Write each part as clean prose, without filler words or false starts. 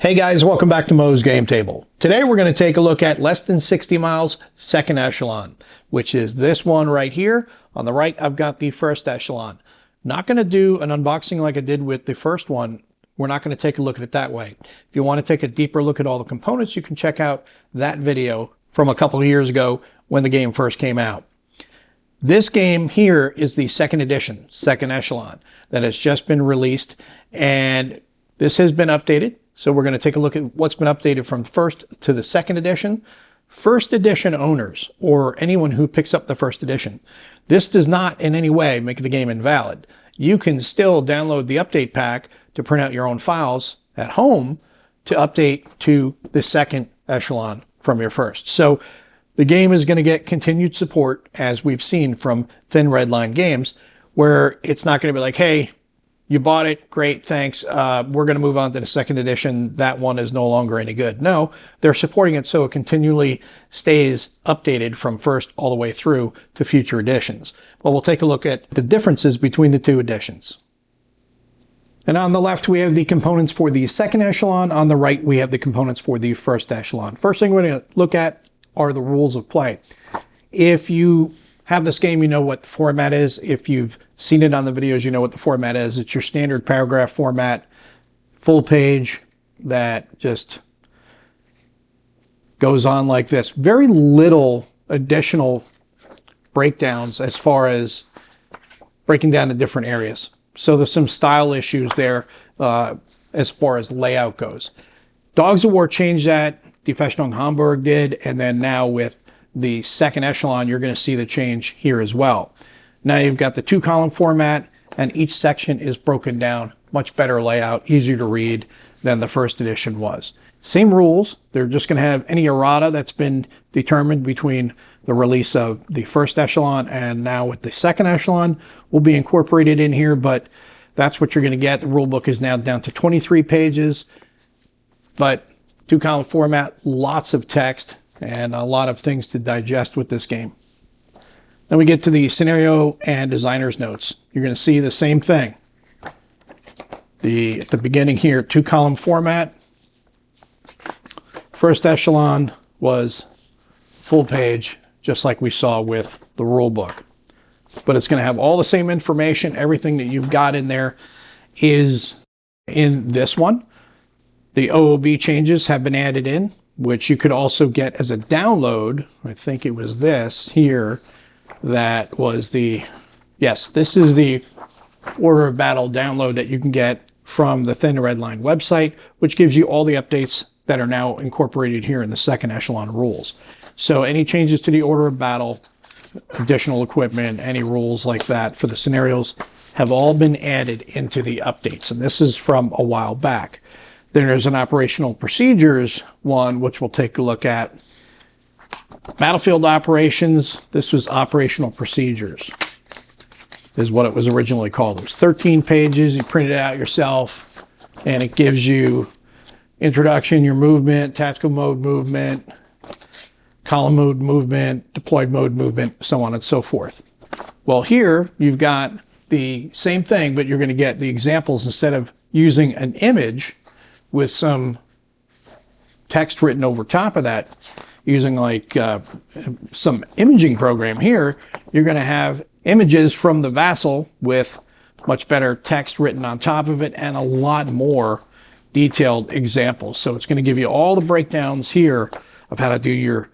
Hey guys, welcome back to Mo's Game Table. Today we're going to take a look at less than 60 miles, second echelon, which is this one right here. On the right, I've got the first echelon. Not going to do an unboxing like I did with the first one. We're not going to take a look at it that way. If you want to take a deeper look at all the components, you can check out that video from a couple of years ago when the game first came out. This game here is the second edition, second echelon, that has just been released, and this has been updated. So we're going to take a look at what's been updated from first to the second edition. First edition owners, or anyone who picks up the first edition, this does not in any way make the game invalid. You can still download the update pack to print out your own files at home to update to the second echelon from your first. So the game is going to get continued support, as we've seen from Thin Red Line Games, where it's not going to be like, hey, you bought it, great, thanks. We're going to move on to the second edition. That one is no longer any good. No, they're supporting it so it continually stays updated from first all the way through to future editions. But we'll take a look at the differences between the two editions. And on the left, we have the components for the second echelon. On the right, we have the components for the first echelon. First thing we're going to look at are the rules of play. If you have this game, you know what the format is. If you've seen it on the videos, you know what the format is. It's your standard paragraph format, full page that just goes on like this. Very little additional breakdowns as far as breaking down to different areas. So there's some style issues there as far as layout goes. Dogs of War changed that. Die Festung Hamburg did, and then now with the second echelon, you're going to see the change here as well. Now you've got the two-column format, and each section is broken down. Much better layout, easier to read than the first edition was. Same rules. They're just going to have any errata that's been determined between the release of the first echelon and now with the second echelon will be incorporated in here, but that's what you're going to get. The rule book is now down to 23 pages, but two-column format, lots of text, and a lot of things to digest with this game. Then we get to the scenario and designer's notes. You're going to see the same thing. At the beginning here, two-column format. First echelon was full page, just like we saw with the rule book. But it's going to have all the same information. Everything that you've got in there is in this one. The OOB changes have been added in, which you could also get as a download. I think it was this here that was the, yes, this is the Order of Battle download that you can get from the Thin Red Line website, which gives you all the updates that are now incorporated here in the second echelon rules. So any changes to the Order of Battle, additional equipment, any rules like that for the scenarios have all been added into the updates. And this is from a while back. Then there's an operational procedures one, which we'll take a look at. Battlefield operations, this was operational procedures, is what it was originally called. It was 13 pages, you print it out yourself, and it gives you introduction, your movement, tactical mode movement, column mode movement, deployed mode movement, so on and so forth. Well, here you've got the same thing, but you're going to get the examples instead of using an image with some text written over top of that, using like some imaging program here, you're going to have images from the Vassal with much better text written on top of it and a lot more detailed examples. So it's going to give you all the breakdowns here of how to do your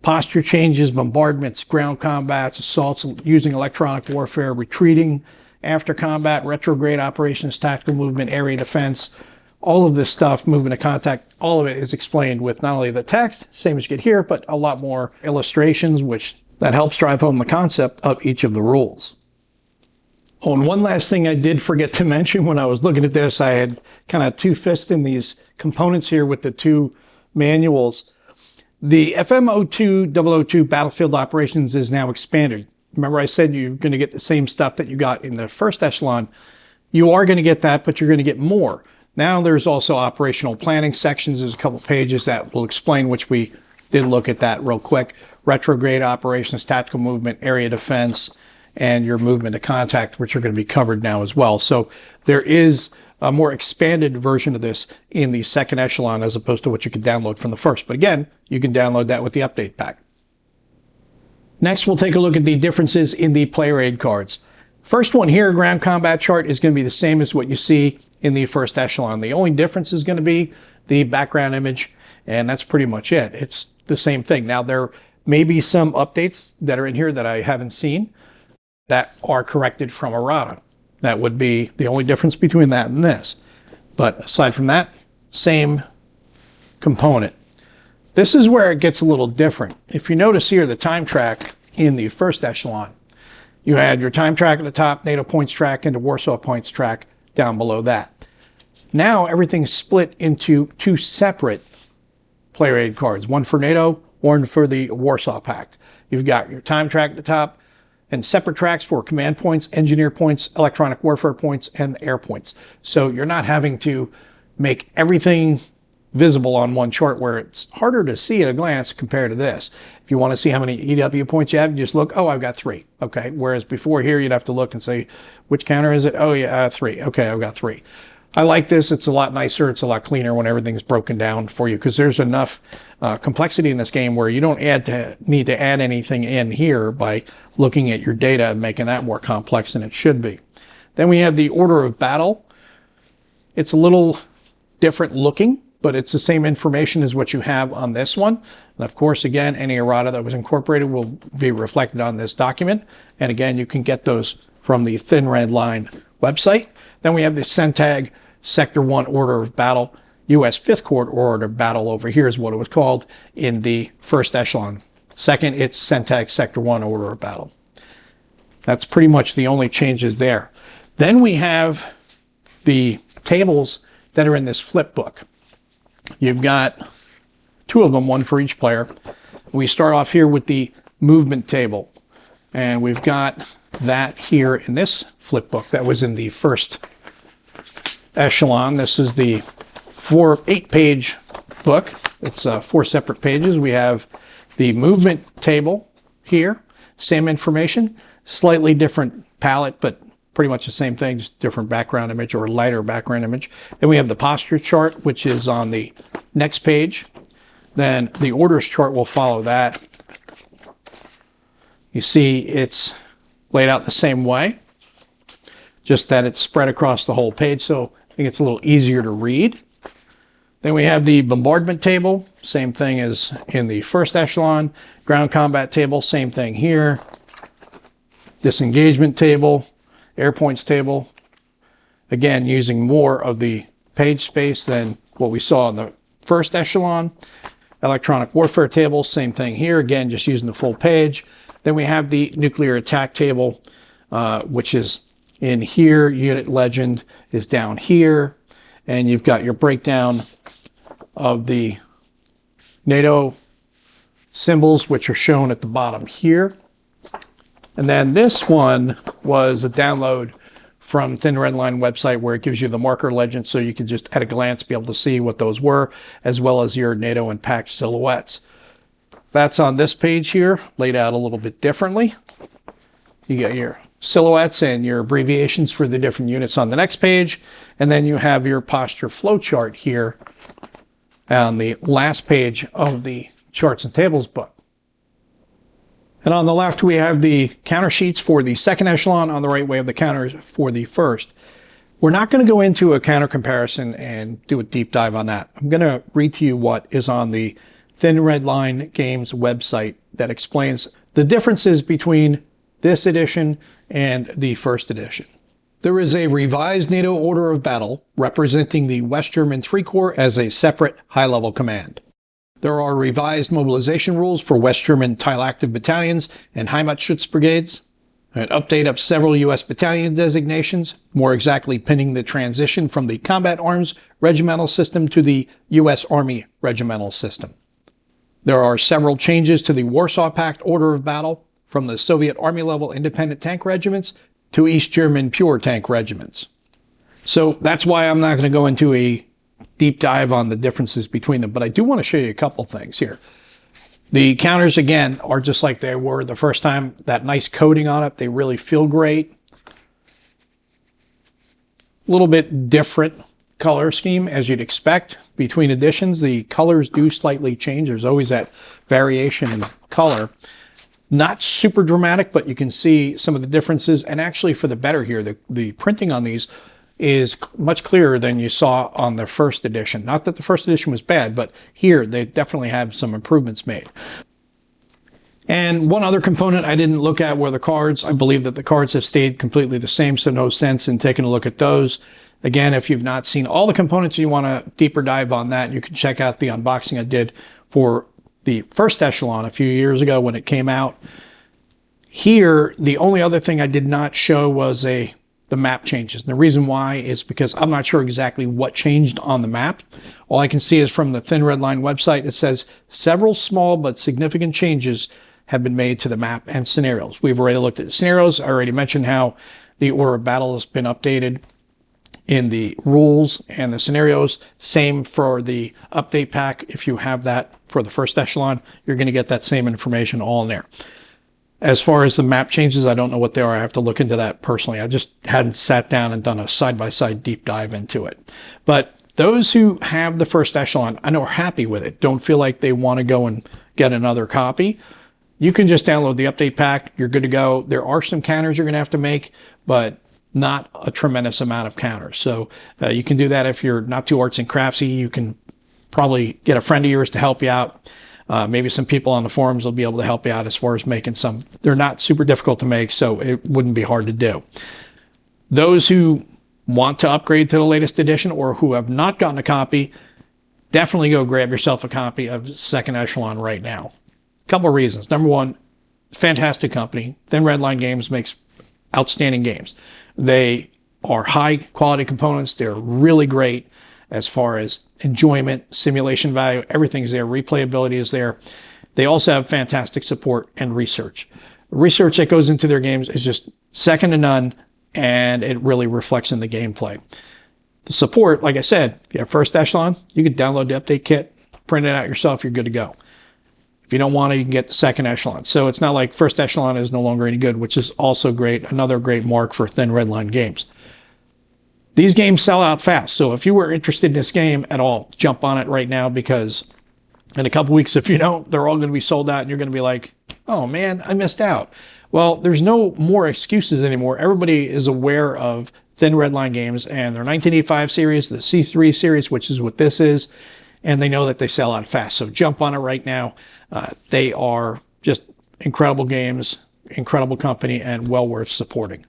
posture changes, bombardments, ground combats, assaults using electronic warfare, retreating after combat, retrograde operations, tactical movement, area defense. All of this stuff, movement of contact, all of it is explained with not only the text, same as you get here, but a lot more illustrations, which that helps drive home the concept of each of the rules. Oh, and one last thing I did forget to mention when I was looking at this, I had kind of two-fisted these components here with the two manuals. The FM02-002 Battlefield Operations is now expanded. Remember I said you're going to get the same stuff that you got in the first echelon. You are going to get that, but you're going to get more. Now there's also operational planning sections. There's a couple pages that will explain, which we did look at that real quick. Retrograde operations, tactical movement, area defense, and your movement to contact, which are going to be covered now as well. So there is a more expanded version of this in the second Echelon as opposed to what you could download from the first. But again, you can download that with the update pack. Next, we'll take a look at the differences in the player aid cards. First one here, ground combat chart, is going to be the same as what you see in the first Echelon. The only difference is going to be the background image, and that's pretty much it. It's the same thing. Now, there may be some updates that are in here that I haven't seen that are corrected from errata. That would be the only difference between that and this. But aside from that, same component. This is where it gets a little different. If you notice here, the time track in the first Echelon, you had your time track at the top, NATO points track, and the Warsaw points track down below that. Now everything's split into two separate player aid cards, one for NATO, one for the Warsaw Pact. You've got your time track at the top and separate tracks for command points, engineer points, electronic warfare points, and air points. So you're not having to make everything visible on one chart where it's harder to see at a glance compared to this. If you want to see how many EW points you have, you just look, oh, I've got 3. Okay. Whereas before here, you'd have to look and say, which counter is it? Oh, yeah, 3. Okay, I've got 3. I like this. It's a lot nicer. It's a lot cleaner when everything's broken down for you because there's enough complexity in this game where you don't need to add anything in here by looking at your data and making that more complex than it should be. Then we have the order of battle. It's a little different looking, but it's the same information as what you have on this one. And of course, again, any errata that was incorporated will be reflected on this document. And again, you can get those from the Thin Red Line website. Then we have the CENTAG Sector 1 Order of Battle. U.S. Fifth Corps Order of Battle over here is what it was called in the first Echelon. Second, it's CENTAG Sector 1 Order of Battle. That's pretty much the only changes there. Then we have the tables that are in this flip book. You've got 2 of them, one for each player. We start off here with the movement table. And we've got that here in this flip book that was in the first Echelon. This is the 8-page book. It's 4 separate pages. We have the movement table here. Same information, slightly different palette, but pretty much the same thing, just different background image or lighter background image. Then we have the posture chart, which is on the next page. Then the orders chart will follow that. You see it's laid out the same way, just that it's spread across the whole page, so I think it's a little easier to read. Then we have the bombardment table, same thing as in the first Echelon. Ground combat table, same thing here. Disengagement table, air points table. Again, using more of the page space than what we saw in the first Echelon. Electronic warfare table, same thing here. Again, just using the full page. Then we have the nuclear attack table, which is in here. Unit legend is down here. And you've got your breakdown of the NATO symbols, which are shown at the bottom here. And then this one was a download from Thin Red Line website where it gives you the marker legend so you can just at a glance be able to see what those were, as well as your NATO and PAC silhouettes. That's on this page here, laid out a little bit differently. You got your silhouettes and your abbreviations for the different units on the next page. And then you have your posture flow chart here on the last page of the charts and tables book. And on the left, we have the counter sheets for the second Echelon. On the right, we have the counters for the first. We're not going to go into a counter comparison and do a deep dive on that. I'm going to read to you what is on the Thin Red Line Games website that explains the differences between this edition and the first edition. There is a revised NATO order of battle representing the West German 3 Corps as a separate high-level command. There are revised mobilization rules for West German Teilactive battalions and Heimatschutz brigades, an update of several U.S. battalion designations, more exactly pinning the transition from the combat arms regimental system to the U.S. Army regimental system. There are several changes to the Warsaw Pact order of battle, from the Soviet Army-level independent tank regiments to East German pure tank regiments. So that's why I'm not going to go into a deep dive on the differences between them, but I do want to show you a couple things here. The counters, again, are just like they were the first time. That nice coating on it, they really feel great. little bit different color scheme as you'd expect between editions. The colors do slightly change. There's always that variation in color. Not super dramatic, but you can see some of the differences, and actually for the better here. The printing on these is much clearer than you saw on the first edition. Not that the first edition was bad, but here they definitely have some improvements made. And one other component I didn't look at were the cards. I believe that the cards have stayed completely the same, so no sense in taking a look at those. Again, if you've not seen all the components and you want to deeper dive on that, you can check out the unboxing I did for the first Echelon a few years ago when it came out. Here, the only other thing I did not show was the map changes. And the reason why is because I'm not sure exactly what changed on the map. All I can see is from the Thin Red Line website, it says several small but significant changes have been made to the map and scenarios. We've already looked at the scenarios. I already mentioned how the order of battle has been updated in the rules and the scenarios. Same for the update pack. If you have that for the first Echelon, you're going to get that same information all in there. As far as the map changes, I don't know what they are. I have to look into that personally. I just hadn't sat down and done a side-by-side deep dive into it. But those who have the first Echelon, I know are happy with it. Don't feel like they want to go and get another copy. You can just download the update pack. You're good to go. There are some counters you're going to have to make, but not a tremendous amount of counters. So you can do that if you're not too arts and craftsy. You can probably get a friend of yours to help you out. Maybe some people on the forums will be able to help you out as far as making some. They're not super difficult to make, so it wouldn't be hard to do. Those who want to upgrade to the latest edition or who have not gotten a copy, definitely go grab yourself a copy of Second Echelon right now. A couple of reasons. Number one, fantastic company. Thin Red Line Games makes outstanding games. They are high quality components. They're really great as far as enjoyment, simulation value, everything's there. Replayability is there. They also have fantastic support and research. The research that goes into their games is just second to none, and it really reflects in the gameplay. The support, like I said, if you have first Echelon, you can download the update kit, print it out yourself, you're good to go. If you don't want it, you can get the second Echelon. So it's not like first Echelon is no longer any good, which is also great. Another great mark for Thin Red Line Games. These games sell out fast. So if you were interested in this game at all, jump on it right now, because in a couple weeks, if you don't, they're all going to be sold out and you're going to be like, oh man, I missed out. Well, there's no more excuses anymore. Everybody is aware of Thin Red Line Games and their 1985 series, the C3 series, which is what this is, and they know that they sell out fast. So jump on it right now. They are just incredible games, incredible company, and well worth supporting.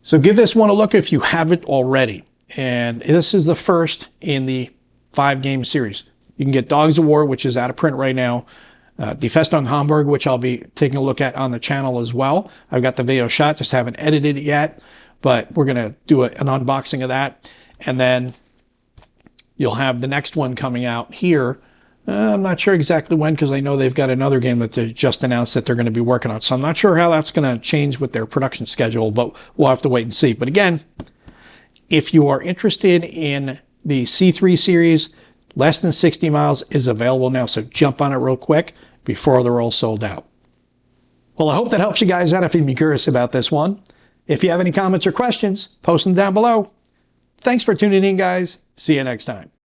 So give this one a look if you haven't already. And this is the first in the 5-game series. You can get Dogs of War, which is out of print right now. Die Festung Hamburg, which I'll be taking a look at on the channel as well. I've got the video shot, just haven't edited it yet, but we're going to do an unboxing of that. And then you'll have the next one coming out here. I'm not sure exactly when, because I know they've got another game that they just announced that they're going to be working on. So I'm not sure how that's going to change with their production schedule, but we'll have to wait and see. But again, if you are interested in the C3 series, less than 60 miles is available now. So jump on it real quick before they're all sold out. Well, I hope that helps you guys out if you'd be curious about this one. If you have any comments or questions, post them down below. Thanks for tuning in, guys. See you next time.